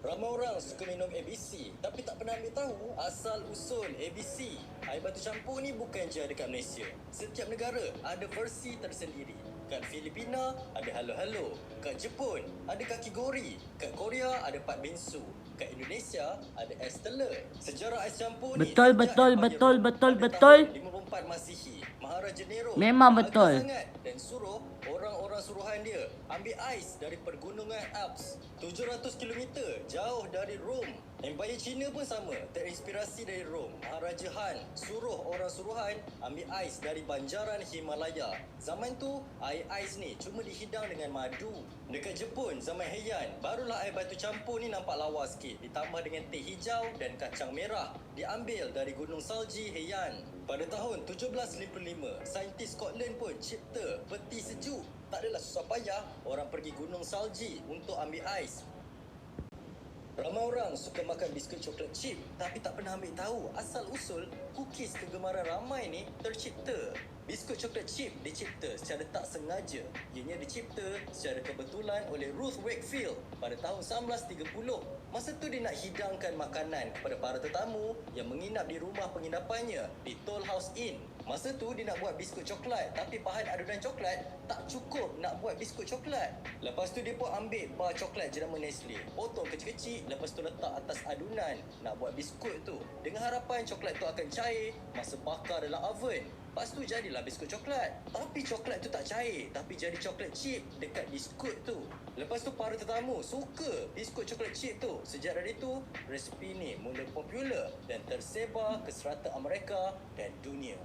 Ramai orang suka minum ABC tapi tak pernah ambil tahu asal usul ABC. Air batu campur ni bukan je dekat Malaysia. Setiap negara ada versi tersendiri. Kat Filipina ada halo-halo, kat Jepun ada kaki gori, kat Korea ada pat binsu, kat Indonesia ada ais teler. Sejarah ais campur ni Betul, betul, betul, betul, betul. 54 Masihi, Maharaja Nero Memang bahagia betul. sangat dan suruh orang-orang suruhan dia ambil ais dari pergunungan Alps 700 km jauh dari Rom. Empayar Cina pun sama, terinspirasi dari Rom. Maharaja Han suruh orang suruhan ambil ais dari banjaran Himalaya. Zaman tu air ais ni cuma dihidang dengan madu. Dekat Jepun zaman Heian, barulah air batu campur ni nampak lawa sikit, ditambah dengan teh hijau dan kacang merah, diambil dari gunung salji Heian. Pada tahun 1755, saintis Scotland pun cipta peti sejuk. Tak adalah susah payah orang pergi gunung salji untuk ambil ais. Ramai orang suka makan biskut coklat chip tapi tak pernah ambil tahu asal usul cookies kegemaran ramai ni tercipta. Biskut coklat chip dicipta secara tak sengaja. Ianya dicipta secara kebetulan oleh Ruth Wakefield pada tahun 1930. Masa tu dia nak hidangkan makanan kepada para tetamu yang menginap di rumah penginapannya di Toll House Inn. Masa tu dia nak buat biskut coklat tapi bahan adunan coklat tak cukup nak buat biskut coklat. Lepas tu dia pun ambil bar coklat jenama Nestle, potong kecil-kecil, lepas tu letak atas adunan nak buat biskut tu, dengan harapan coklat tu akan cair masa bakar dalam oven. Lepas tu jadilah biskut coklat. Tapi coklat tu tak cair, tapi jadi coklat chip dekat biskut tu. Lepas tu para tetamu suka biskut coklat chip tu. Sejak dari tu, resipi ni mula popular dan tersebar ke serata Amerika dan dunia.